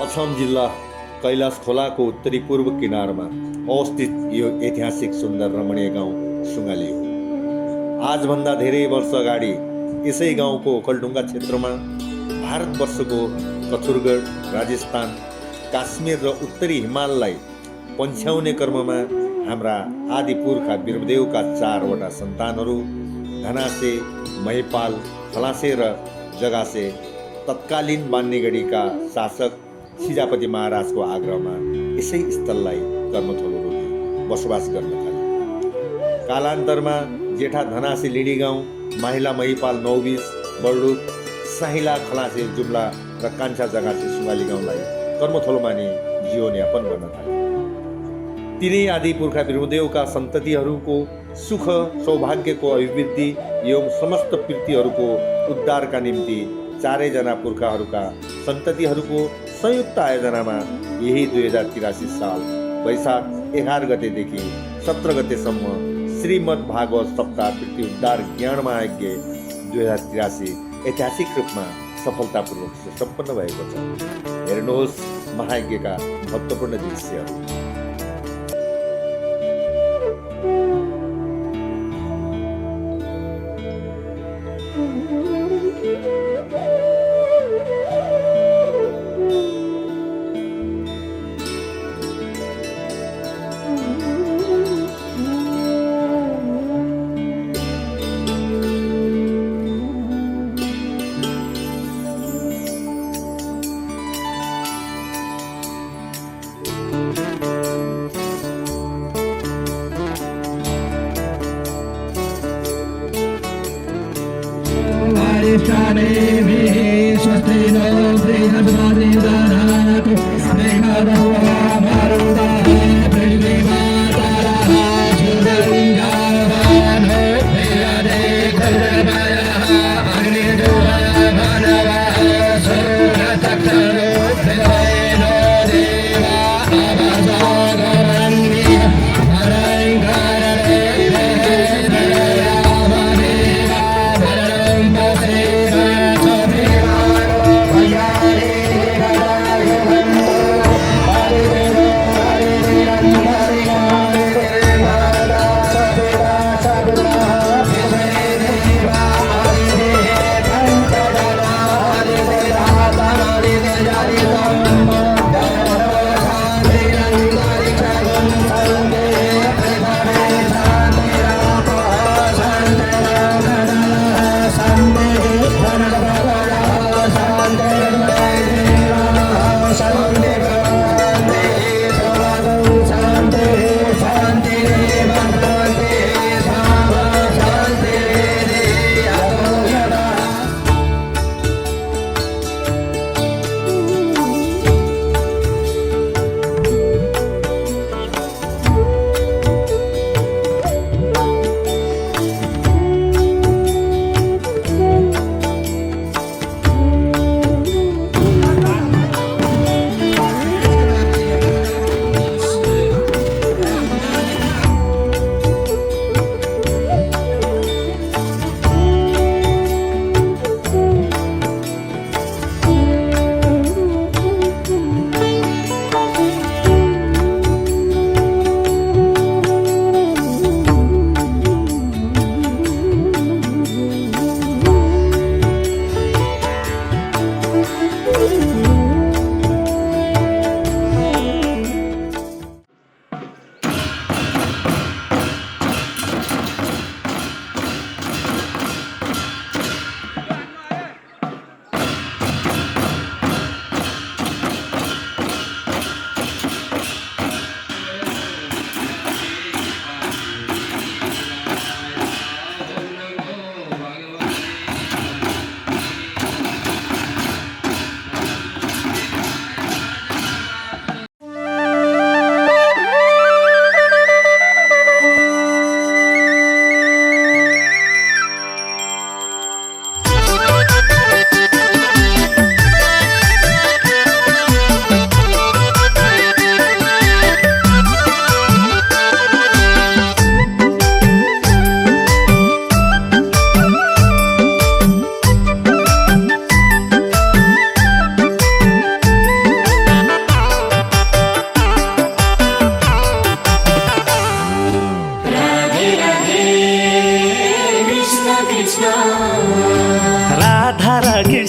अछाम जिल्ला कैलाश खोलाको उत्तरी पूर्व किनारमा अवस्थित यो ऐतिहासिक सुन्दर रमणीय गाउँ सुँगाली हो। आजभन्दा धेरै वर्ष अगाडि यसै गाउँको ओखलढुङ्गा क्षेत्रमा भारतवर्षको कथुरगढ, राजस्थान, काश्मीर र उत्तरी हिमाललाई पन्छ्याउने क्रममा हाम्रा आदि पुर्खा वीरदेवका 4वटा सन्तानहरू धनासे, महिपाल, खलासे र जगासे तत्कालीन बान्नेगढीका शासक सिजापति महाराजको आग्रहमा यसै स्थललाई कर्मथलो रोपी बसोबास गर्न थाले। कालान्तरमा जेठा धनासे लिडी गाउँ, माहिला महिपाल नौबिस, बर्डुक, साहिला, खलासे, जुम्ला र कान्छा जगासे सुँगाली गाउँलाई कर्मथलो मानि जीवनयापन गर्न थाले। तिनै आदि पुर्खा वीरदेवका सन्ततिहरूको सुख सौभाग्यको अभिवृद्धि एवं समस्त प्रीतिहरूको उद्धारका निम्ति चारैजना पुर्खाहरूका सन्ततिहरूको संयुक्त आयोजनामा यही 2083 साल वैशाख 11 गतेदेखि 17 गतेसम्म श्रीमद् भागवत सप्ताह प्रीति उद्धार ज्ञान महायज्ञ 2083 ऐतिहासिक रूपमा सफलतापूर्वक सम्पन्न भएको छ। हेर्नुहोस् महायज्ञका महत्त्वपूर्ण दृश्यहरू। स्वस्ति नो बृहस्पतिर्दधातु स्नेहदवा मरुदा पृथ्वीमातरः सुरङ्गावानो वेदे कुर्वयः अग्निदुर्भनवः सुरतक्षरो वेदेनो देवा अवसागरन्यः हरङ्काररे वेदयामदेवा भरणं पश्रेव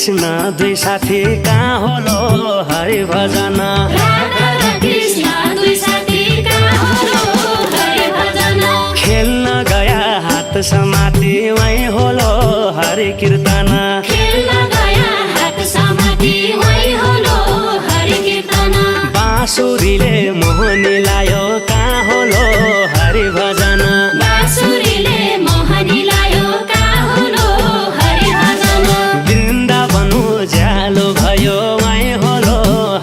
कृष्ण दुई साथी कहाँ होलो हरि भजन राधा र कृष्ण दुई साथी कहाँ होलो हरि भजन खेल्न गया हात समाती वहीँ होलो हरि कीर्तन खेल्न गया हात समाती वहीँ होलो हरि कीर्तन बाँसुरीले मोहनी लायो कहाँ होलो हरि भजन बाँसुरीले मोहनी लायो कहाँ होलो हरि भजन वृन्दावन उज्यालो भयो वहीँ होलो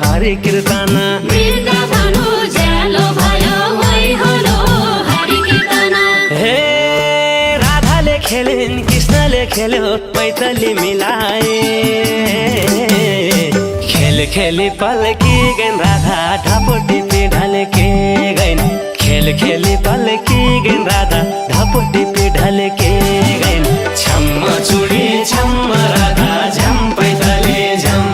हरि कीर्तन वृन्दावन उज्यालो भयो वहीँ होलो हरि कीर्तन हे राधाले खेलिन् कृष्णले खेल्यो पैतली मिलाए खेल खेली पल्की गइन् राधा ढापोटी ढल्के गइन् खेल खेली पल्की गइन् राधा ढापोटी ढल्के गइन् छम्म चुडी छम्म राधा झम पैतली झम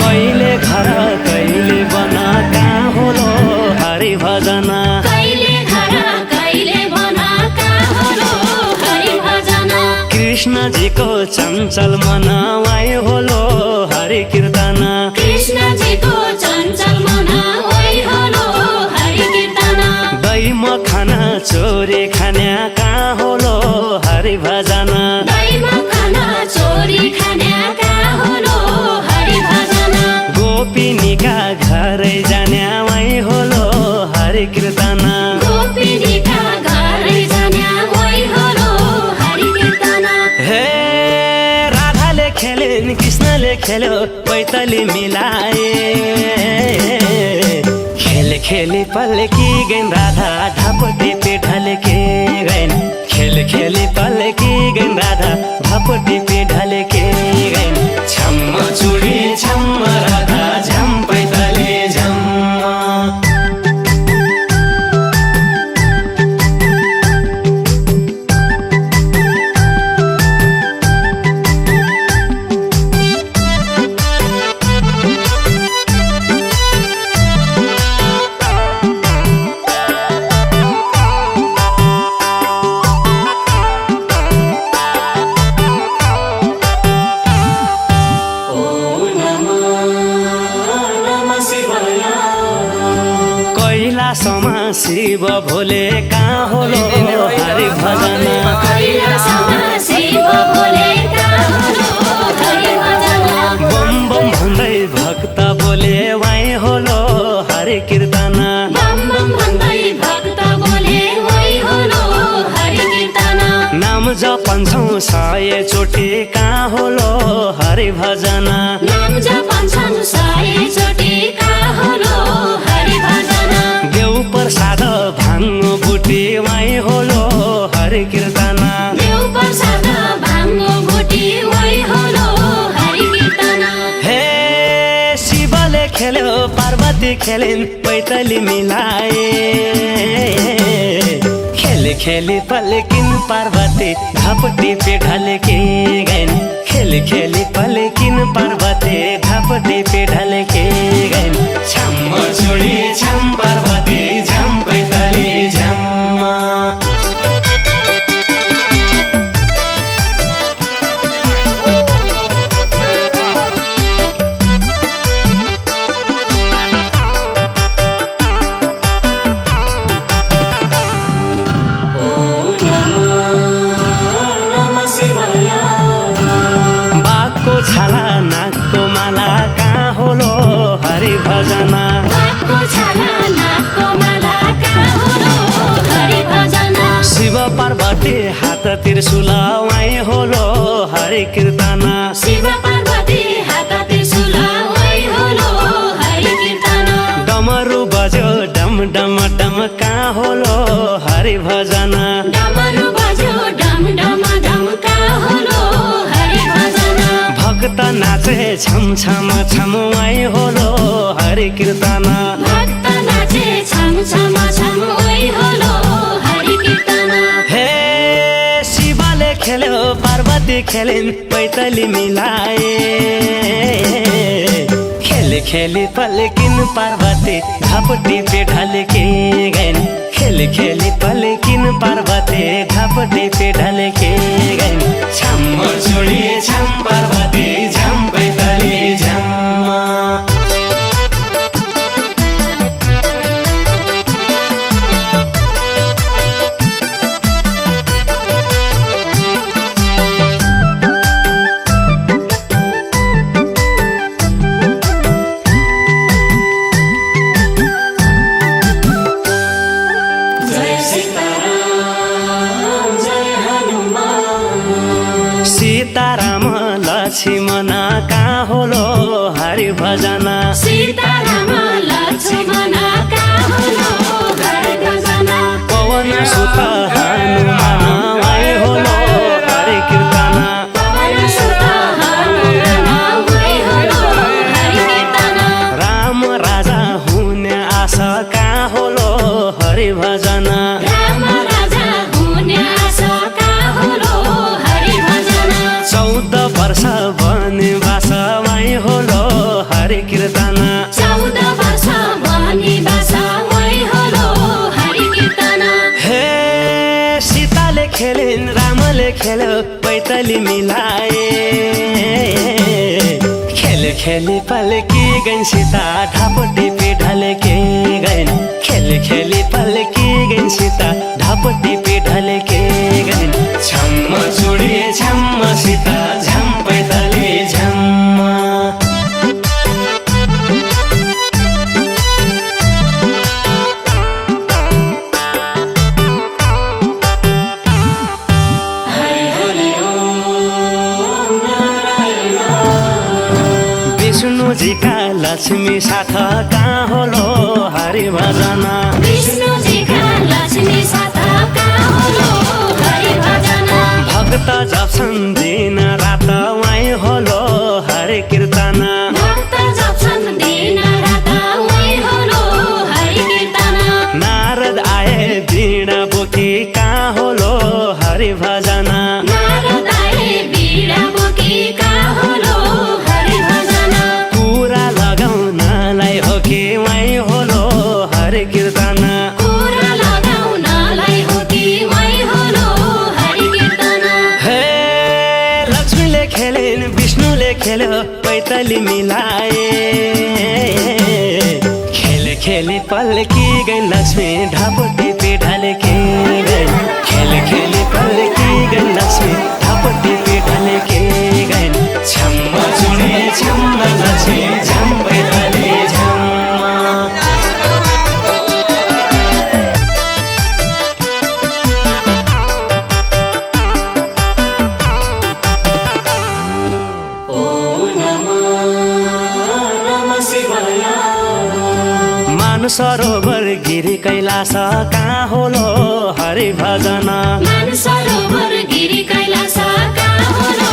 कहिले घर कहिले बन कहाँ होलो हरि भजन कहिले घर कहिले बन कहाँ होलो हरि भजन कृष्णजीको चञ्चल मन वाइ होलो हरि कीर्तन कृष्णजीको चञ्चल मन वही होलो हरि कीर्तन दही मखना चोरी खान्या कहाँ होलो हरि भजन दही मखना चोरी खान्या कहाँ होलो हरि भजन गोपिनीका घरै जान्या वाइ होलो हरि कीर्तन गोपिनीका घरै जान्या वही होलो हरि कीर्तन हे राधाले खेलिन् कृष्णले खेल्यो पैतली मिलाए खेल खेली पल्की गइन् राधा ढापोटी ढल्के गइन् खेल खेली पल्की गइन् राधा ढापोटी ढल्के गइन् छम्म चुडी छम्म राधा झम पैतली झम कैलासमा शिव भोले कहाँ होलो हरि भजन कैलासमा शिव भोले कहाँ होलो हरि भजन बम बम भन्दै भक्त बोले वाइ होलो हरि कीर्तन बम बम भन्दै भक्त बोले वही होलो हरि कीर्तन नाम जपन्छौँ 100 चोटि कहाँ होलो हरि भजन नाम जपन्छन् 100 चोटि कहाँ होलो हरि भजन देउ प्रसाद भाङ्गो बुटी वाइ होलो हरि कीर्तन देउ प्रसाद भाङ्गो बुटी वही होलो हरि कीर्तन हे शिवले खेल्यो पार्वती खेलिन् पैतली मिलाए खेल खेली पल्किन् पार्वती ढापोटी ढल्के गइन् खेल खेली पल्किन् पार्वती ढापोटी ढल्के गइन् छम्म चुडी छम पार्वती झम पैतली झम बाघको छाला नाकको माला कहाँ होलो हरि भजन बाघको छाला नाकको माला कहाँ होलो हरि भजन शिव पार्वती हात त्रिशूल वाइ होलो हरि कीर्तन शिव पार्वती हात त्रिशूल वही होलो हरि कीर्तन डमरु बज्यो डम डम डम कहाँ होलो हरि भजन डमरु बज्यो डम डम डम कहाँ होलो हरि भजन भक्त नाचे छम छम छम वै होलो हरि कीर्तन भक्त नाचे छम छम छम ओइ होलो हरि कीर्तन हे शिवले खेल्यो पार्वती खेलिन् पैतली मिलाए खेली खेली पल्किन् पार्वती घापटी पे ढल्के गइन् खेली खेली पल्किन् पार्वती घापटी पे ढल्के गइन् छम चुडी छम पार्वती झम पैतली झम सीताराम लक्ष्मण कहाँ होलो हरि भजन सीताराम लक्ष्मण कहाँ होलो हरि भजन पवन सुत हनुमान वै होलो हरि कीर्तन पवन सुत हनुमान वै होलो हरि कीर्तन राम राजा हुने आशा कहाँ होलो हरि भजन राम राजा हुने आशा कहाँ होलो हरि भजन 14 वर्ष वनवास वै होलो हरि कीर्तन 14 वर्ष वनवास वै होलो हरि कीर्तन हे सीताले खेलिन् रामले खेल्यो पैतली मिलाए खेली खेली पल्की गइन् सीता ढापटी पे ढल्के गइन् खेली खेली पल्की गइन् सीता ढापटी पे ढल्के गइन् छम चुडी छम सीता झम पैतली झम विष्णुजी का लक्ष्मी साथ कहाँ होलो हरि भजन विष्णुजी का लक्ष्मी साथ कहाँ होलो हरि भजन भक्त जप्छन् दिन रात वै होलो हरि कीर्तन भक्त जप्छन् दिन रात वै होलो हरि कीर्तन नारद आए वीणा बोकी कहाँ होलो हरि भजन नारद आए वीणा बोकी कहाँ होलो हरि भजन कुरा लगाउनलाई हो कि वै होलो हरि कीर्तन कुरा लगाउनलाई हो कि वै होलो हरि कीर्तन हे लक्ष्मीले खेलिन् विष्णुले खेल्यो पैतली मिलाए खेली खेली पल्की गइन् लक्ष्मी ढापटी पे ढल्के गइन् खेली खेली पल्की गइन् लक्ष्मी ढापटी पे ढल्के गइन् छम चुडी छम लक्ष्मी झम पैतली झम मानसरोवर गिरी कैलाश कहाँ होलो हरि भजन मानसरोवर गिरी कैलाश कहाँ होलो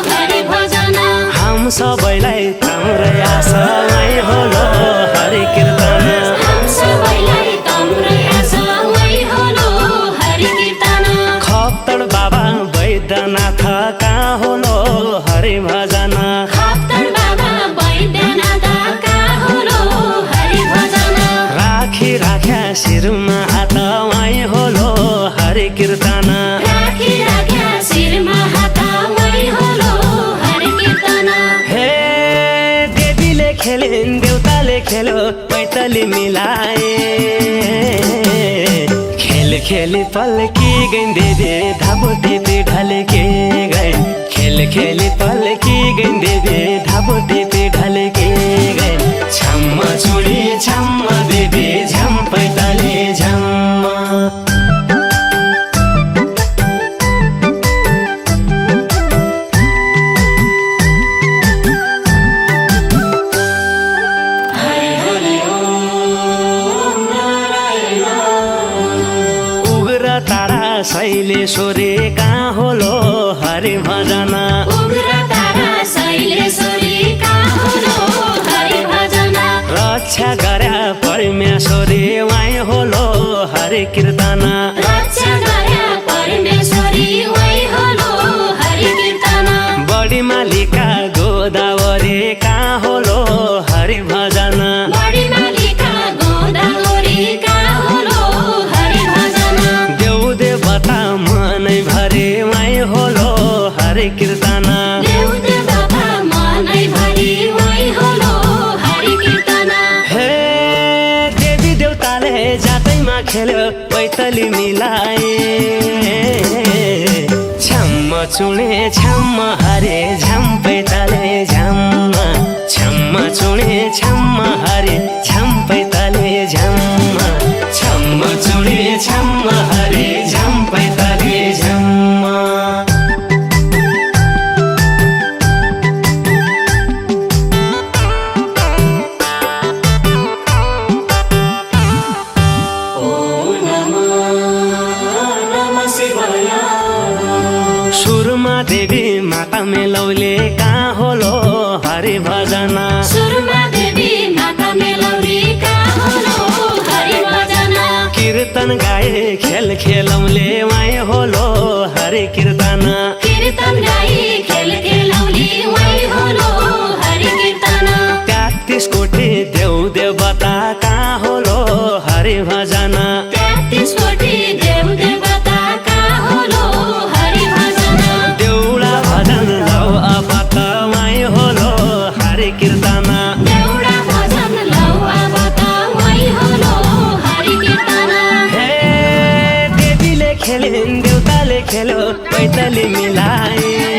हरि भजन हम सबैलाई राम्रो आशा वै होलो हरि कीर्तन हम सबैलाई तम्रो आशा वै होलो हरि कीर्तन खप्तड बाबा वैद्यनाथ कहाँ होलो हरि भजन खप्तड बाबा वैद्यनाथ कहाँ होलो हरि भजन राखी राख्या शिरमा हात वै होलो हरि कीर्तन राखी राख्या शिरमा हात वै होलो हरि कीर्तन हे देवीले खेलिन् देउताले खेल्यो पैतली मिलाए खेली खेली पल्की गइन् देवी ढापटी पे ढल्के गइन् खेली खेली पल्की गइन् देवी ढापटी पे ढल्के गइन् छम चुडी छम देवी झम पैतली झम शैलेश्वरी कहाँ होलो हरि भजन उग्र तारा शैलेश्वरी परमेश्वरी वाइ होलो हरि कीर्तन रक्षा गरे परमेश्वरी वै होलो हरि कीर्तन बडी मालिका गोदावरी कहाँ होलो हरि भजन बडी मालिका गोदावरी कहाँ होलो हरि भजन देव देवता मनै भरे वाइ होलो हरि कीर्तन देव देवता मनै भरि वै होलो हरि कीर्तन हे देवी देवताले जातैमा खेल्यो पैतली मिलाए छम्म चुणे छम्म हरे झम पैताले झम्म छम्म चुणे छम्म हरे झम पैताले झम्म छम्म चुणे छम्म हरे झम पैताले झम्म सुरमा देवी माता मेलौले कहाँ होलो हरि भजन सुरमा देवी माता मेलौली कहाँ होलो हरि भजन कीर्तन गाए खेल खेलौले वाइ होलो हरि कीर्तन कीर्तन गाई खेल खेलौली वै होलो हरि कीर्तन 33 कोटी देव देवता कहाँ होलो हरि भजन 33 कोटी देव देवता कहाँ होलो हरि भजन देउडा भजन लौ अपत वाइ होलो हरि कीर्तन देउडा भजन लौ अब त वै होलो हरि कीर्तन हे देवीले खेलिन् देउताले खेल्यो पैतली मिलाए